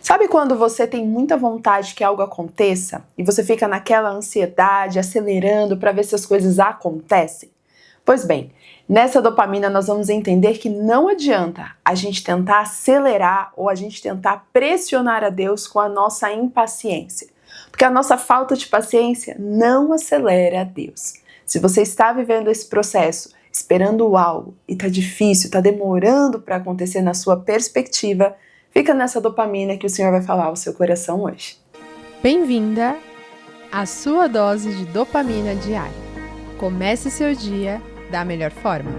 Sabe quando você tem muita vontade que algo aconteça e você fica naquela ansiedade, acelerando para ver se as coisas acontecem? Pois bem, nessa dopamina nós vamos entender que não adianta a gente tentar acelerar ou a gente tentar pressionar a Deus com a nossa impaciência, porque a nossa falta de paciência não acelera a Deus. Se você está vivendo esse processo, esperando algo e está difícil, está demorando para acontecer na sua perspectiva, fica nessa dopamina que o Senhor vai falar ao seu coração hoje. Bem-vinda à sua dose de dopamina diária. Comece seu dia da melhor forma.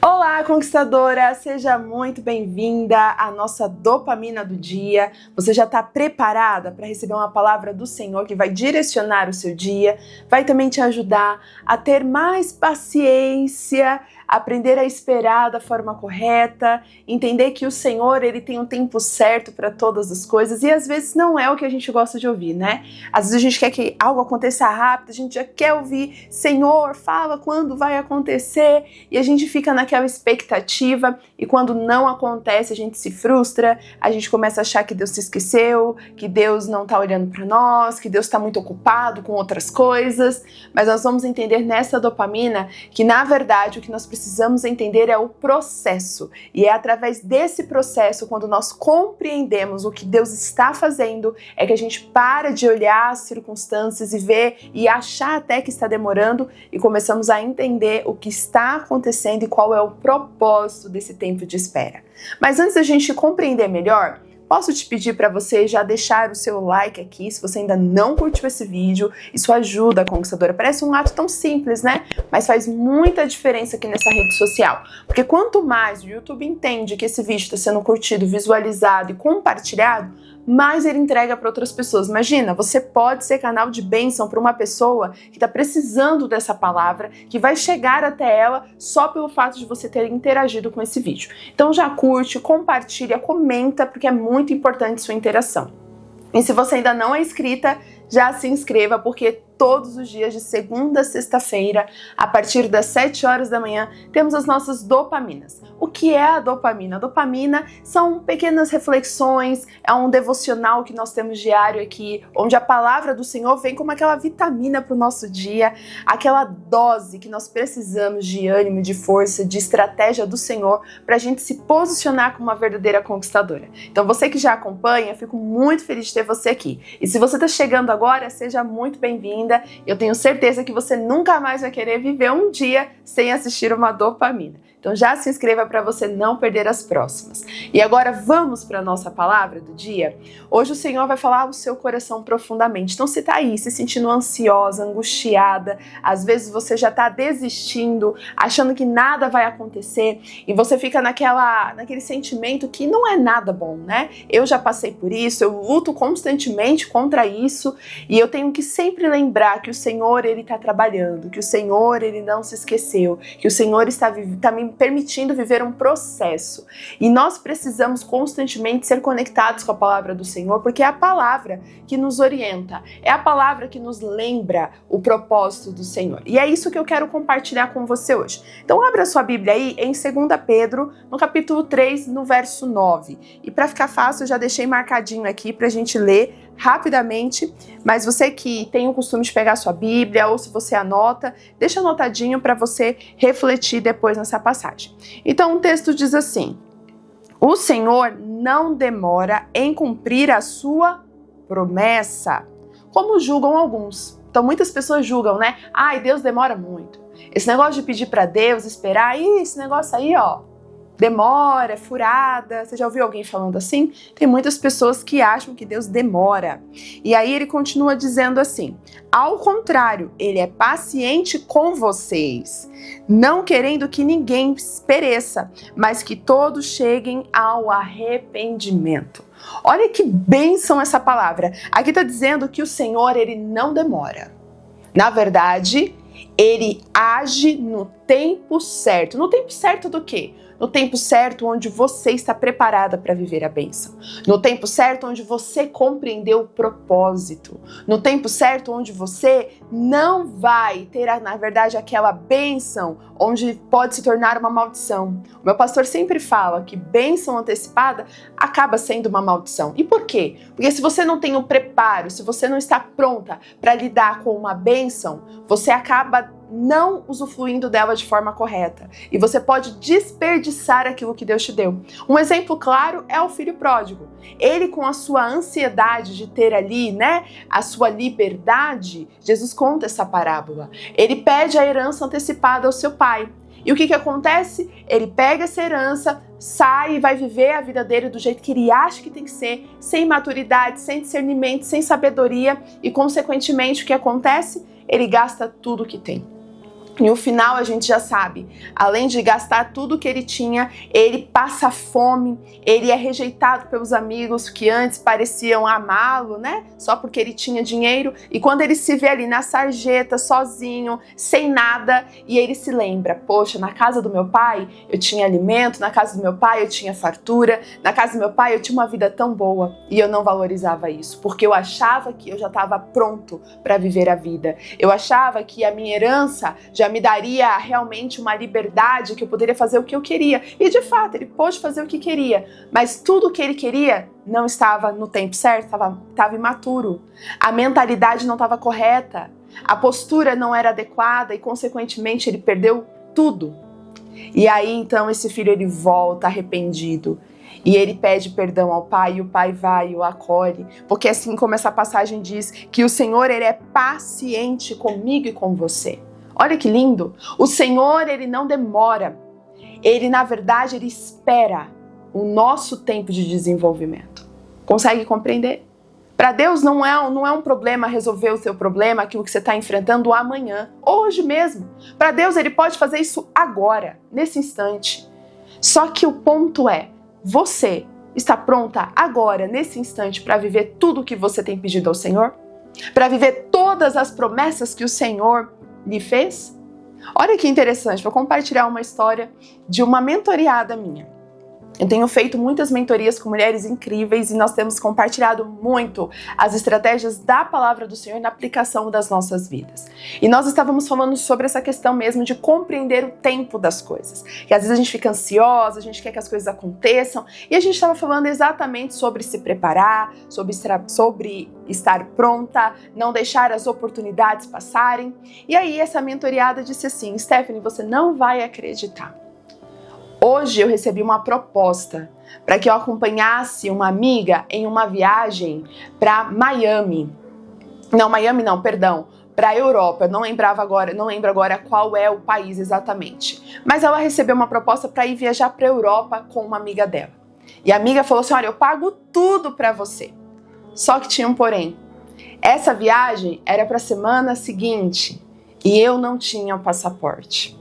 Olá, conquistadora! Seja muito bem-vinda à nossa dopamina do dia. Você já está preparada para receber uma palavra do Senhor que vai direcionar o seu dia, vai também te ajudar a ter mais paciência, aprender a esperar da forma correta, entender que o Senhor ele tem um tempo certo para todas as coisas e às vezes não é o que a gente gosta de ouvir, né? Às vezes a gente quer que algo aconteça rápido, a gente já quer ouvir, Senhor, fala quando vai acontecer, e a gente fica naquela expectativa e quando não acontece a gente se frustra, a gente começa a achar que Deus se esqueceu, que Deus não está olhando para nós, que Deus está muito ocupado com outras coisas, mas nós vamos entender nessa dopamina que na verdade o que nós precisamos entender é o processo, e é através desse processo, quando nós compreendemos o que Deus está fazendo, é que a gente para de olhar as circunstâncias e ver e achar até que está demorando e começamos a entender o que está acontecendo e qual é o propósito desse tempo de espera. Mas antes da gente compreender melhor, posso te pedir para você já deixar o seu like aqui, se você ainda não curtiu esse vídeo, isso ajuda a Conquistadora. Parece um ato tão simples, né? Mas faz muita diferença aqui nessa rede social, porque quanto mais o YouTube entende que esse vídeo está sendo curtido, visualizado e compartilhado, mais ele entrega para outras pessoas. Imagina, você pode ser canal de bênção para uma pessoa que está precisando dessa palavra, que vai chegar até ela só pelo fato de você ter interagido com esse vídeo. Então já curte, compartilha, comenta, porque é muito importante sua interação. E se você ainda não é inscrita, já se inscreva, porque todos os dias de segunda a sexta-feira, a partir das 7 horas da manhã, temos as nossas dopaminas. O que é a dopamina? A dopamina são pequenas reflexões, é um devocional que nós temos diário aqui, onde a palavra do Senhor vem como aquela vitamina para o nosso dia, aquela dose que nós precisamos de ânimo, de força, de estratégia do Senhor para a gente se posicionar como uma verdadeira conquistadora. Então você que já acompanha, eu fico muito feliz de ter você aqui. E se você está chegando agora, seja muito bem-vinda. Eu tenho certeza que você nunca mais vai querer viver um dia sem assistir uma dopamina. Então já se inscreva para você não perder as próximas. E agora vamos para a nossa palavra do dia? Hoje o Senhor vai falar ao seu coração profundamente. Então se está aí se sentindo ansiosa, angustiada, às vezes você já está desistindo, achando que nada vai acontecer e você fica naquele sentimento que não é nada bom, né? Eu já passei por isso, eu luto constantemente contra isso e eu tenho que sempre lembrar que o Senhor ele está trabalhando, que o Senhor ele não se esqueceu, que o Senhor está me permitindo viver um processo. E nós precisamos constantemente ser conectados com a palavra do Senhor, porque é a palavra que nos orienta, é a palavra que nos lembra o propósito do Senhor. E é isso que eu quero compartilhar com você hoje. Então abra sua Bíblia aí em 2 Pedro, no capítulo 3, no verso 9. E para ficar fácil, eu já deixei marcadinho aqui para a gente ler rapidamente, mas você que tem o costume de pegar sua Bíblia ou se você anota, deixa anotadinho para você refletir depois nessa passagem. Então o texto diz assim: o Senhor não demora em cumprir a sua promessa, como julgam alguns. Então muitas pessoas julgam, né? Ai, Deus demora muito. Esse negócio de pedir para Deus, esperar, esse negócio aí, ó, demora, é furada. Você já ouviu alguém falando assim? Tem muitas pessoas que acham que Deus demora. E aí ele continua dizendo assim: ao contrário, ele é paciente com vocês, não querendo que ninguém pereça, mas que todos cheguem ao arrependimento. Olha que bênção essa palavra. Aqui está dizendo que o Senhor ele não demora. Na verdade, ele age no tempo certo. No tempo certo do quê? no tempo certo onde você está preparada para viver a bênção, no tempo certo onde você compreendeu o propósito, no tempo certo onde você não vai ter, na verdade, aquela bênção onde pode se tornar uma maldição. O meu pastor sempre fala que bênção antecipada acaba sendo uma maldição. E por quê? Porque se você não tem o preparo, se você não está pronta para lidar com uma bênção, você acaba não usufruindo dela de forma correta. E você pode desperdiçar aquilo que Deus te deu. Um exemplo claro é o filho pródigo. Ele, com a sua ansiedade de ter ali, a sua liberdade, Jesus conta essa parábola. Ele pede a herança antecipada ao seu pai. E o que acontece? Ele pega essa herança, sai e vai viver a vida dele do jeito que ele acha que tem que ser, sem maturidade, sem discernimento, sem sabedoria, e consequentemente o que acontece? Ele gasta tudo que tem. E no final a gente já sabe, além de gastar tudo que ele tinha, ele passa fome, ele é rejeitado pelos amigos que antes pareciam amá-lo, só porque ele tinha dinheiro. E quando ele se vê ali na sarjeta, sozinho, sem nada, e ele se lembra, poxa, na casa do meu pai eu tinha alimento, na casa do meu pai eu tinha fartura, na casa do meu pai eu tinha uma vida tão boa, e eu não valorizava isso, porque eu achava que eu já estava pronto para viver a vida. Eu achava que a minha herança já me daria realmente uma liberdade, que eu poderia fazer o que eu queria. E de fato, ele pôde fazer o que queria, mas tudo o que ele queria não estava no tempo certo, estava imaturo. A mentalidade não estava correta, a postura não era adequada e, consequentemente, ele perdeu tudo. E aí, então, esse filho ele volta arrependido. E ele pede perdão ao pai, e o pai vai e o acolhe, porque assim como essa passagem diz, que o Senhor ele é paciente comigo e com você. Olha que lindo! O Senhor, ele não demora. Ele, na verdade, ele espera o nosso tempo de desenvolvimento. Consegue compreender? Para Deus não é um problema resolver o seu problema, aquilo que você está enfrentando amanhã, hoje mesmo. Para Deus, ele pode fazer isso agora, nesse instante. Só que o ponto é, você está pronta agora, nesse instante, para viver tudo o que você tem pedido ao Senhor? Para viver todas as promessas que o Senhor lhe fez? Olha que interessante, vou compartilhar uma história de uma mentoriada minha. Eu tenho feito muitas mentorias com mulheres incríveis e nós temos compartilhado muito as estratégias da palavra do Senhor na aplicação das nossas vidas. E nós estávamos falando sobre essa questão mesmo de compreender o tempo das coisas. Que às vezes a gente fica ansiosa, a gente quer que as coisas aconteçam, e a gente estava falando exatamente sobre se preparar, sobre estar pronta, não deixar as oportunidades passarem. E aí essa mentoriada disse assim: Stephanie, você não vai acreditar. Hoje eu recebi uma proposta para que eu acompanhasse uma amiga em uma viagem para Miami. Para a Europa. Eu não lembro agora qual é o país exatamente. Mas ela recebeu uma proposta para ir viajar para a Europa com uma amiga dela. E a amiga falou assim: olha, eu pago tudo para você. Só que tinha um porém. Essa viagem era para a semana seguinte e eu não tinha o passaporte.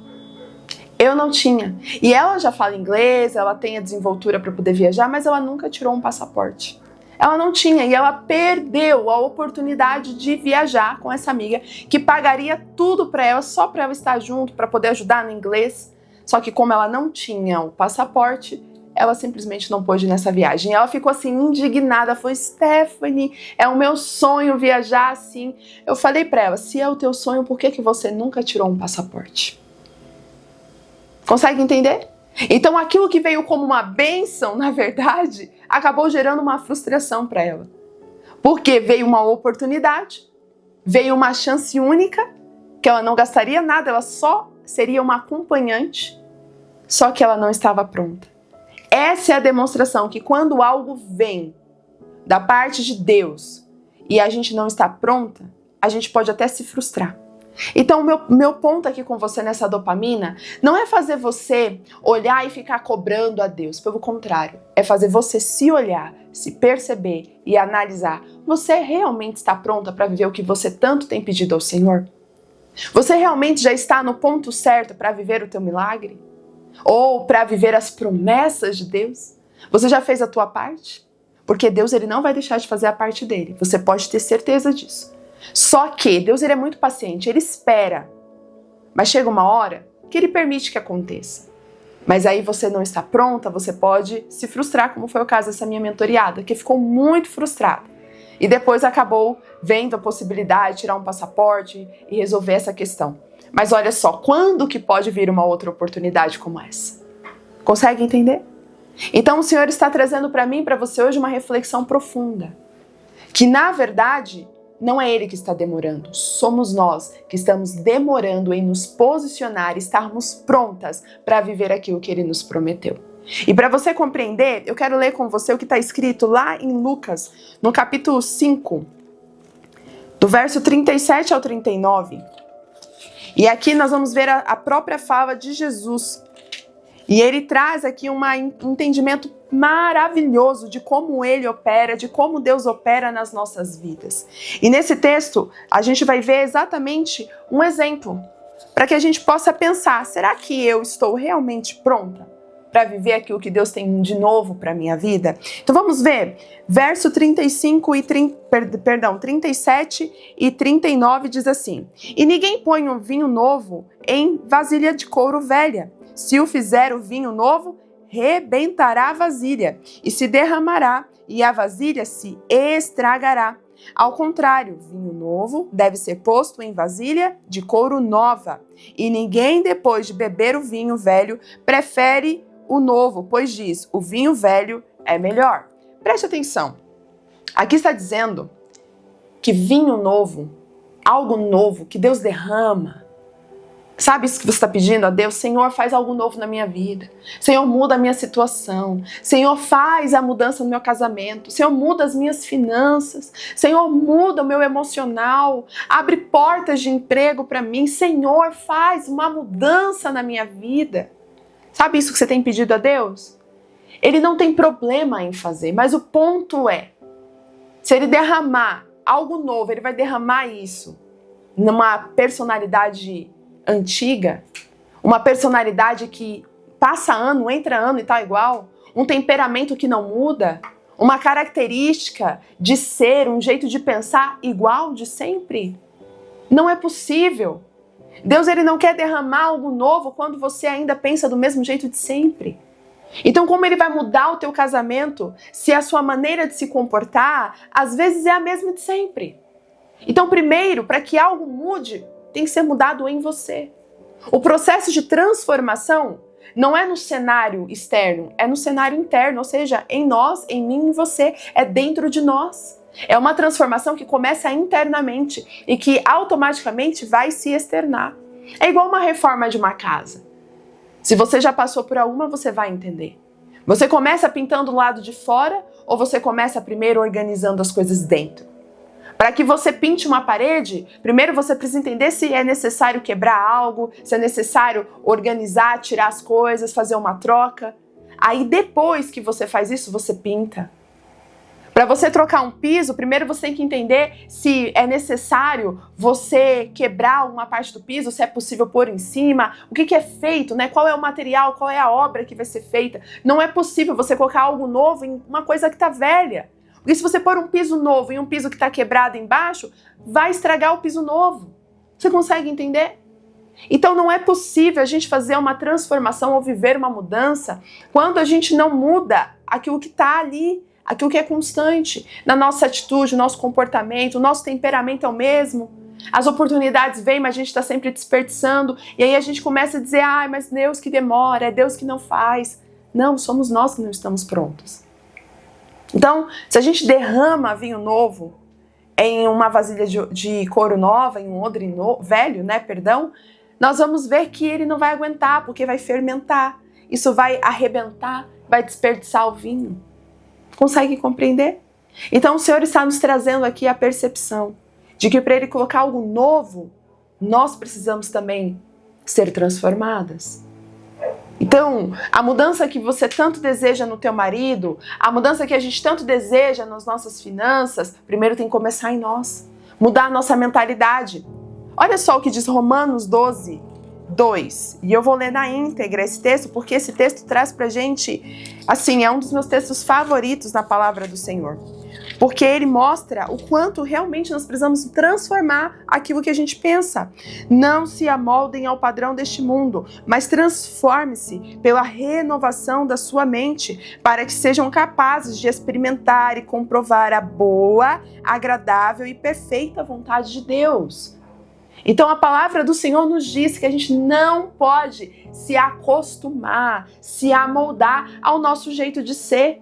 Eu não tinha. E ela já fala inglês, ela tem a desenvoltura para poder viajar, mas ela nunca tirou um passaporte. Ela não tinha e ela perdeu a oportunidade de viajar com essa amiga que pagaria tudo para ela, só para ela estar junto, para poder ajudar no inglês. Só que como ela não tinha o passaporte, ela simplesmente não pôde ir nessa viagem. Ela ficou assim indignada, falou: Stephanie, é o meu sonho viajar assim. Eu falei para ela: se é o teu sonho, por que você nunca tirou um passaporte? Consegue entender? Então aquilo que veio como uma bênção, na verdade, acabou gerando uma frustração para ela. Porque veio uma oportunidade, veio uma chance única, que ela não gastaria nada, ela só seria uma acompanhante, só que ela não estava pronta. Essa é a demonstração que quando algo vem da parte de Deus e a gente não está pronta, a gente pode até se frustrar. Então, meu ponto aqui com você nessa dopamina não é fazer você olhar e ficar cobrando a Deus. Pelo contrário, é fazer você se olhar, se perceber e analisar. Você realmente está pronta para viver o que você tanto tem pedido ao Senhor? Você realmente já está no ponto certo para viver o teu milagre? Ou para viver as promessas de Deus? Você já fez a tua parte? Porque Deus ele não vai deixar de fazer a parte dele. Você pode ter certeza disso. Só que Deus ele é muito paciente, ele espera, mas chega uma hora que ele permite que aconteça. Mas aí você não está pronta, você pode se frustrar, como foi o caso dessa minha mentoriada, que ficou muito frustrada. E depois acabou vendo a possibilidade de tirar um passaporte e resolver essa questão. Mas olha só, quando que pode vir uma outra oportunidade como essa? Consegue entender? Então o Senhor está trazendo para mim e para você hoje uma reflexão profunda. Que na verdade, não é Ele que está demorando, somos nós que estamos demorando em nos posicionar e estarmos prontas para viver aquilo que Ele nos prometeu. E para você compreender, eu quero ler com você o que está escrito lá em Lucas, no capítulo 5, do verso 37 ao 39. E aqui nós vamos ver a própria fala de Jesus. E ele traz aqui um entendimento maravilhoso de como ele opera, de como Deus opera nas nossas vidas. E nesse texto, a gente vai ver exatamente um exemplo, para que a gente possa pensar, será que eu estou realmente pronta para viver aquilo que Deus tem de novo para a minha vida? Então vamos ver, verso 37 e 39 diz assim: E ninguém põe um vinho novo em vasilha de couro velha. Se o fizer o vinho novo, rebentará a vasilha e se derramará, e a vasilha se estragará. Ao contrário, vinho novo deve ser posto em vasilha de couro nova. E ninguém, depois de beber o vinho velho, prefere o novo, pois diz, o vinho velho é melhor. Preste atenção. Aqui está dizendo que vinho novo, algo novo que Deus derrama. Sabe isso que você está pedindo a Deus? Senhor, faz algo novo na minha vida. Senhor, muda a minha situação. Senhor, faz a mudança no meu casamento. Senhor, muda as minhas finanças. Senhor, muda o meu emocional. Abre portas de emprego para mim. Senhor, faz uma mudança na minha vida. Sabe isso que você tem pedido a Deus? Ele não tem problema em fazer, mas o ponto é, se ele derramar algo novo, ele vai derramar isso numa personalidade antiga, uma personalidade que passa ano, entra ano e tá igual, um temperamento que não muda, uma característica de ser, um jeito de pensar igual de sempre? Não é possível. Deus, ele não quer derramar algo novo quando você ainda pensa do mesmo jeito de sempre. Então, como ele vai mudar o teu casamento se a sua maneira de se comportar, às vezes, é a mesma de sempre? Então, primeiro, para que algo mude, tem que ser mudado em você. O processo de transformação não é no cenário externo, é no cenário interno, ou seja, em nós, em mim, em você, é dentro de nós. É uma transformação que começa internamente e que automaticamente vai se externar. É igual uma reforma de uma casa. Se você já passou por alguma, você vai entender. Você começa pintando o lado de fora ou você começa primeiro organizando as coisas dentro? Para que você pinte uma parede, primeiro você precisa entender se é necessário quebrar algo, se é necessário organizar, tirar as coisas, fazer uma troca. Aí depois que você faz isso, você pinta. Para você trocar um piso, primeiro você tem que entender se é necessário você quebrar alguma parte do piso, se é possível pôr em cima, o que é feito, né? Qual é o material, qual é a obra que vai ser feita. Não é possível você colocar algo novo em uma coisa que está velha. Porque se você pôr um piso novo em um piso que está quebrado embaixo, vai estragar o piso novo. Você consegue entender? Então não é possível a gente fazer uma transformação ou viver uma mudança quando a gente não muda aquilo que está ali, aquilo que é constante na nossa atitude, no nosso comportamento, o nosso temperamento é o mesmo. As oportunidades vêm, mas a gente está sempre desperdiçando. E aí a gente começa a dizer, mas Deus que demora, é Deus que não faz. Não, somos nós que não estamos prontos. Então, se a gente derrama vinho novo em uma vasilha de couro nova, em um odre velho, nós vamos ver que ele não vai aguentar, porque vai fermentar. Isso vai arrebentar, vai desperdiçar o vinho. Consegue compreender? Então, o Senhor está nos trazendo aqui a percepção de que para Ele colocar algo novo, nós precisamos também ser transformadas. Então, a mudança que você tanto deseja no teu marido, a mudança que a gente tanto deseja nas nossas finanças, primeiro tem que começar em nós. Mudar a nossa mentalidade. Olha só o que diz Romanos 12, 2. E eu vou ler na íntegra esse texto, porque esse texto traz pra gente, assim, é um dos meus textos favoritos na palavra do Senhor. Porque ele mostra o quanto realmente nós precisamos transformar aquilo que a gente pensa. Não se amoldem ao padrão deste mundo, mas transforme-se pela renovação da sua mente, para que sejam capazes de experimentar e comprovar a boa, agradável e perfeita vontade de Deus. Então a palavra do Senhor nos diz que a gente não pode se acostumar, se amoldar ao nosso jeito de ser,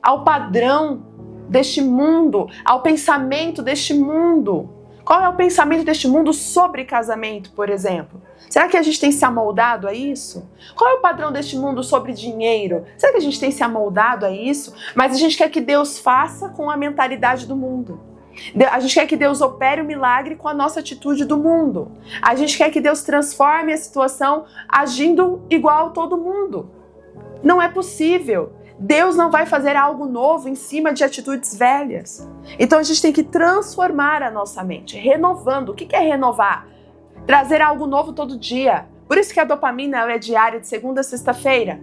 ao padrão deste mundo, ao pensamento deste mundo. Qual é o pensamento deste mundo sobre casamento, por exemplo? Será que a gente tem se amoldado a isso? Qual é o padrão deste mundo sobre dinheiro? Será que a gente tem se amoldado a isso? Mas a gente quer que Deus faça com a mentalidade do mundo. A gente quer que Deus opere o milagre com a nossa atitude do mundo. A gente quer que Deus transforme a situação agindo igual a todo mundo. Não é possível. Deus não vai fazer algo novo em cima de atitudes velhas. Então a gente tem que transformar a nossa mente, renovando. O que é renovar? Trazer algo novo todo dia. Por isso que a dopamina ela é diária, de segunda a sexta-feira.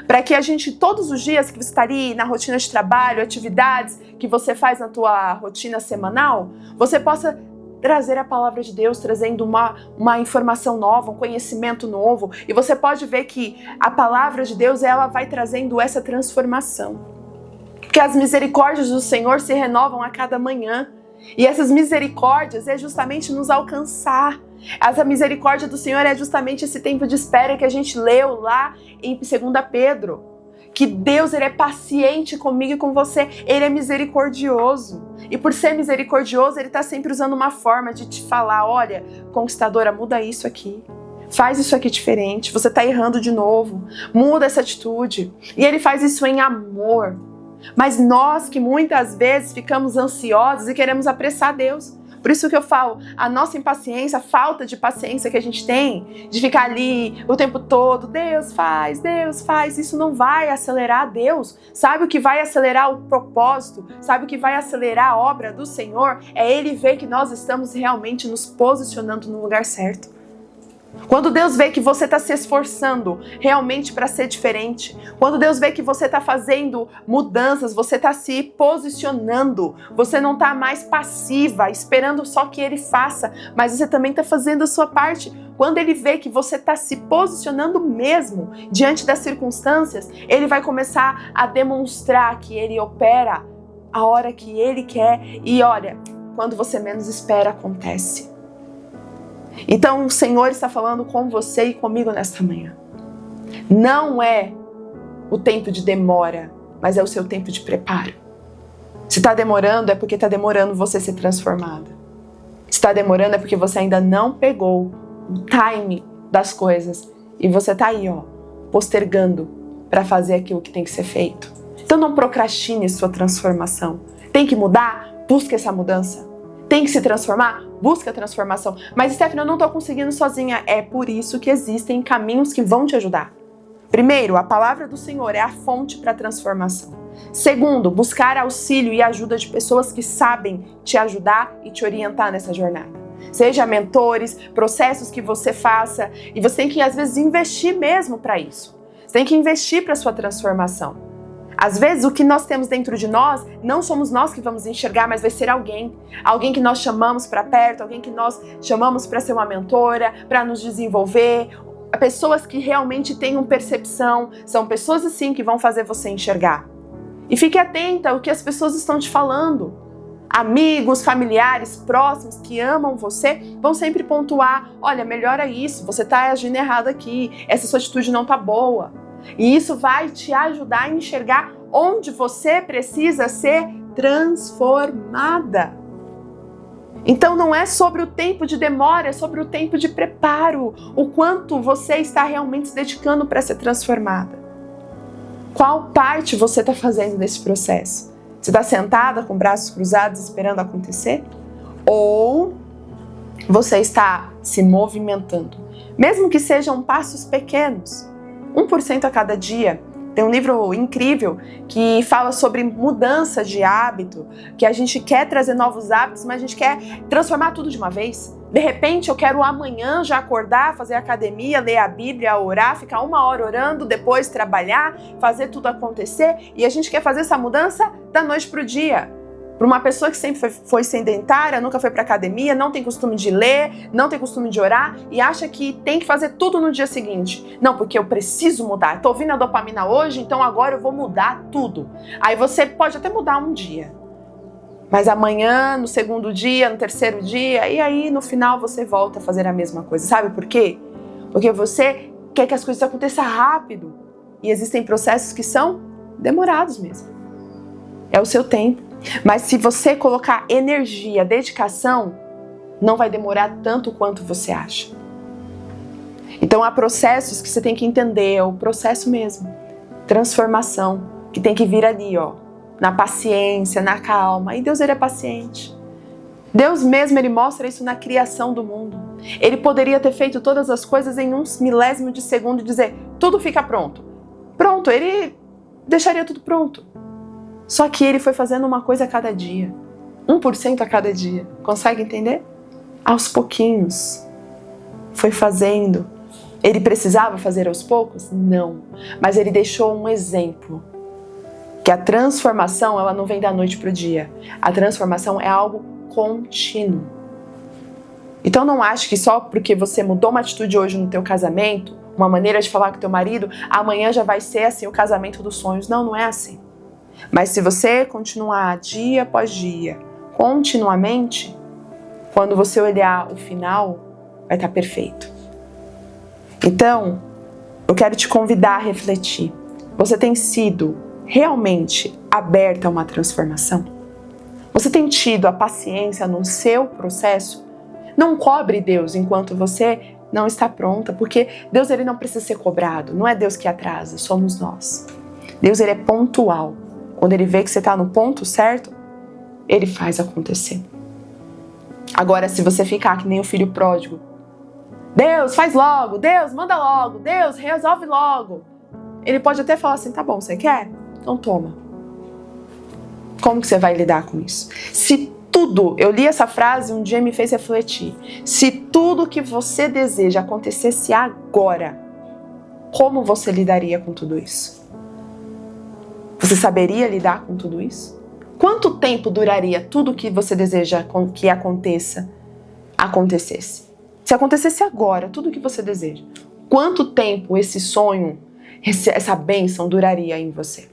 Para que a gente, todos os dias que você está ali na rotina de trabalho, atividades que você faz na tua rotina semanal, você possa trazer a palavra de Deus, trazendo uma informação nova, um conhecimento novo. E você pode ver que a palavra de Deus, ela vai trazendo essa transformação. Porque as misericórdias do Senhor se renovam a cada manhã. E essas misericórdias é justamente nos alcançar. Essa misericórdia do Senhor é justamente esse tempo de espera que a gente leu lá em 2 Pedro. Que Deus, Ele é paciente comigo e com você. Ele é misericordioso. E por ser misericordioso, Ele está sempre usando uma forma de te falar: olha, conquistadora, muda isso aqui. Faz isso aqui diferente. Você está errando de novo. Muda essa atitude. E Ele faz isso em amor. Mas nós que muitas vezes ficamos ansiosos e queremos apressar Deus. Por isso que eu falo, a nossa impaciência, a falta de paciência que a gente tem, de ficar ali o tempo todo, Deus faz, isso não vai acelerar Deus. Sabe o que vai acelerar o propósito? Sabe o que vai acelerar a obra do Senhor? É Ele ver que nós estamos realmente nos posicionando no lugar certo. Quando Deus vê que você está se esforçando realmente para ser diferente, quando Deus vê que você está fazendo mudanças, você está se posicionando, você não está mais passiva, esperando só que Ele faça, mas você também está fazendo a sua parte. Quando Ele vê que você está se posicionando mesmo diante das circunstâncias, Ele vai começar a demonstrar que Ele opera a hora que Ele quer e olha, quando você menos espera, acontece. Então o Senhor está falando com você e comigo nesta manhã. Não é o tempo de demora, mas é o seu tempo de preparo. Se está demorando, é porque está demorando você ser transformada. Se está demorando, é porque você ainda não pegou o time das coisas. E você está aí, postergando para fazer aquilo que tem que ser feito. Então não procrastine sua transformação. Tem que mudar? Busque essa mudança. Tem que se transformar? Busca a transformação. Mas, Stephanie, eu não estou conseguindo sozinha. É por isso que existem caminhos que vão te ajudar. Primeiro, a palavra do Senhor é a fonte para a transformação. Segundo, buscar auxílio e ajuda de pessoas que sabem te ajudar e te orientar nessa jornada. Seja mentores, processos que você faça. E você tem que, às vezes, investir mesmo para isso. Você tem que investir para a sua transformação. Às vezes, o que nós temos dentro de nós, não somos nós que vamos enxergar, mas vai ser alguém. Alguém que nós chamamos para perto, alguém que nós chamamos para ser uma mentora, para nos desenvolver. Pessoas que realmente tenham percepção, são pessoas assim que vão fazer você enxergar. E fique atenta ao que as pessoas estão te falando. Amigos, familiares, próximos que amam você, vão sempre pontuar: olha, melhora isso, você está agindo errado aqui, essa sua atitude não está boa. E isso vai te ajudar a enxergar onde você precisa ser transformada. Então não é sobre o tempo de demora, é sobre o tempo de preparo. O quanto você está realmente se dedicando para ser transformada. Qual parte você está fazendo nesse processo? Você está sentada com braços cruzados esperando acontecer? Ou você está se movimentando? Mesmo que sejam passos pequenos. 1% a cada dia. Tem um livro incrível que fala sobre mudança de hábito, que a gente quer trazer novos hábitos, mas a gente quer transformar tudo de uma vez. De repente eu quero amanhã já acordar, fazer academia, ler a Bíblia, orar, ficar 1 hora orando, depois trabalhar, fazer tudo acontecer, e a gente quer fazer essa mudança da noite para o dia. Para uma pessoa que sempre foi sedentária, nunca foi para academia, não tem costume de ler, não tem costume de orar e acha que tem que fazer tudo no dia seguinte. Não, porque eu preciso mudar. Estou ouvindo a dopamina hoje, então agora eu vou mudar tudo. Aí você pode até mudar um dia. Mas amanhã, no segundo dia, no terceiro dia, e aí no final você volta a fazer a mesma coisa. Sabe por quê? Porque você quer que as coisas aconteçam rápido. E existem processos que são demorados mesmo. É o seu tempo. Mas se você colocar energia, dedicação, não vai demorar tanto quanto você acha. Então há processos que você tem que entender, é o processo mesmo. Transformação, que tem que vir ali, ó, na paciência, na calma. E Deus, ele é paciente. Deus mesmo, ele mostra isso na criação do mundo. Ele poderia ter feito todas as coisas em 1/1000 de segundo e dizer, tudo fica pronto. Pronto, ele deixaria tudo pronto. Só que ele foi fazendo uma coisa a cada dia. 1% a cada dia. Consegue entender? Aos pouquinhos. Foi fazendo. Ele precisava fazer aos poucos? Não. Mas ele deixou um exemplo. Que a transformação, ela não vem da noite para o dia. A transformação é algo contínuo. Então não ache que só porque você mudou uma atitude hoje no teu casamento, uma maneira de falar com teu marido, amanhã já vai ser assim o casamento dos sonhos. Não, não é assim. Mas se você continuar dia após dia, continuamente, quando você olhar o final, vai estar perfeito. Então, eu quero te convidar a refletir. Você tem sido realmente aberta a uma transformação? Você tem tido a paciência no seu processo? Não cobre Deus enquanto você não está pronta, porque Deus, ele não precisa ser cobrado. Não é Deus que atrasa, somos nós. Deus, ele é pontual. Quando ele vê que você está no ponto certo, ele faz acontecer. Agora, se você ficar que nem o filho pródigo, Deus, faz logo, Deus, manda logo, Deus, resolve logo. Ele pode até falar assim, tá bom, você quer? Então toma. Como que você vai lidar com isso? Se tudo, eu li essa frase um dia e me fez refletir. Se tudo que você deseja acontecesse agora, como você lidaria com tudo isso? Você saberia lidar com tudo isso? Quanto tempo duraria tudo que você deseja que acontecesse? Se acontecesse agora, tudo que você deseja, quanto tempo esse sonho, essa bênção duraria em você?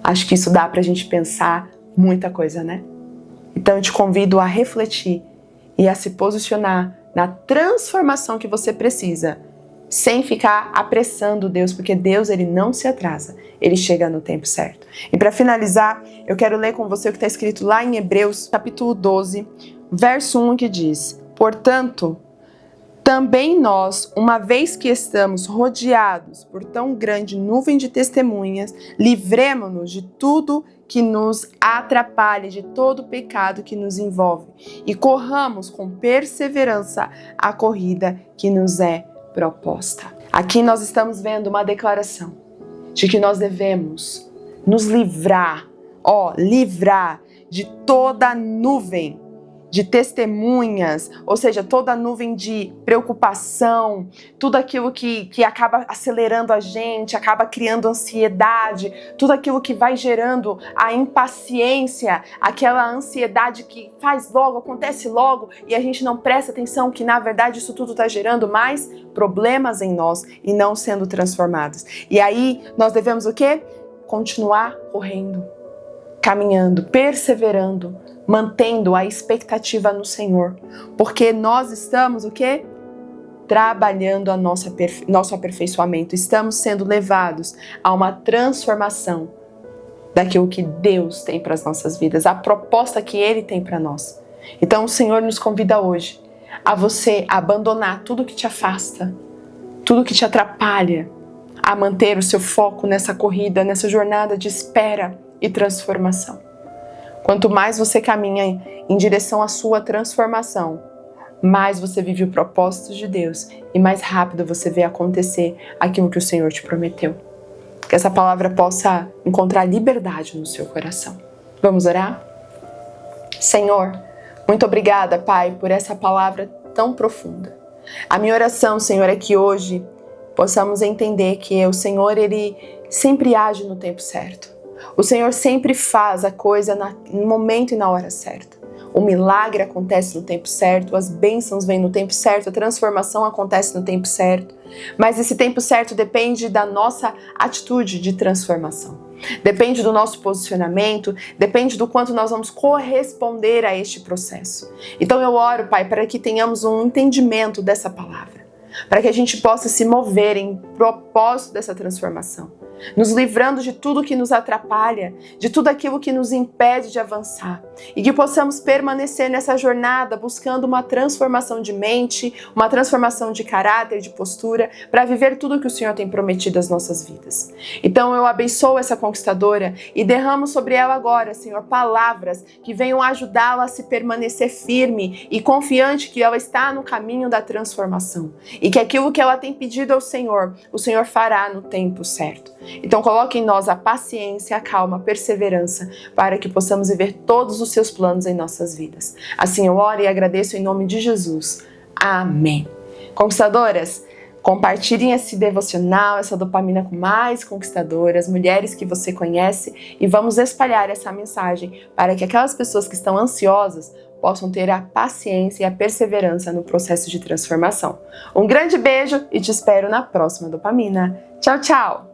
Acho que isso dá pra gente pensar muita coisa, né? Então eu te convido a refletir e a se posicionar na transformação que você precisa, sem ficar apressando Deus, porque Deus, ele não se atrasa, ele chega no tempo certo. E para finalizar, eu quero ler com você o que está escrito lá em Hebreus, capítulo 12, verso 1, que diz: portanto, também nós, uma vez que estamos rodeados por tão grande nuvem de testemunhas, livremo-nos de tudo que nos atrapalha, de todo pecado que nos envolve, e corramos com perseverança a corrida que nos é proposta. Aqui nós estamos vendo uma declaração de que nós devemos nos livrar de toda nuvem de testemunhas, ou seja, toda nuvem de preocupação, tudo aquilo que acaba acelerando a gente, acaba criando ansiedade, tudo aquilo que vai gerando a impaciência, aquela ansiedade que faz logo, acontece logo, e a gente não presta atenção que, na verdade, isso tudo está gerando mais problemas em nós e não sendo transformados. E aí, nós devemos o quê? Continuar correndo, caminhando, perseverando, mantendo a expectativa no Senhor, porque nós estamos o quê? Trabalhando nosso aperfeiçoamento, estamos sendo levados a uma transformação daquilo que Deus tem para as nossas vidas, a proposta que Ele tem para nós. Então o Senhor nos convida hoje a você abandonar tudo que te afasta, tudo que te atrapalha, a manter o seu foco nessa corrida, nessa jornada de espera e transformação. Quanto mais você caminha em direção à sua transformação, mais você vive o propósito de Deus e mais rápido você vê acontecer aquilo que o Senhor te prometeu. Que essa palavra possa encontrar liberdade no seu coração. Vamos orar? Senhor, muito obrigada, Pai, por essa palavra tão profunda. A minha oração, Senhor, é que hoje possamos entender que o Senhor, Ele sempre age no tempo certo. O Senhor sempre faz a coisa no momento e na hora certa. O milagre acontece no tempo certo, as bênçãos vêm no tempo certo, a transformação acontece no tempo certo. Mas esse tempo certo depende da nossa atitude de transformação. Depende do nosso posicionamento, depende do quanto nós vamos corresponder a este processo. Então eu oro, Pai, para que tenhamos um entendimento dessa palavra, para que a gente possa se mover em propósito dessa transformação, nos livrando de tudo que nos atrapalha, de tudo aquilo que nos impede de avançar, e que possamos permanecer nessa jornada buscando uma transformação de mente, uma transformação de caráter, de postura, para viver tudo que o Senhor tem prometido às nossas vidas. Então eu abençoo essa conquistadora e derramo sobre ela agora, Senhor, palavras que venham ajudá-la a se permanecer firme e confiante que ela está no caminho da transformação, e que aquilo que ela tem pedido ao Senhor, o Senhor fará no tempo certo. Então coloque em nós a paciência, a calma, a perseverança, para que possamos viver todos os seus planos em nossas vidas. Assim eu oro e agradeço em nome de Jesus. Amém. Conquistadoras, compartilhem esse devocional, essa dopamina com mais conquistadoras, mulheres que você conhece, e vamos espalhar essa mensagem para que aquelas pessoas que estão ansiosas possam ter a paciência e a perseverança no processo de transformação. Um grande beijo e te espero na próxima dopamina. Tchau, tchau!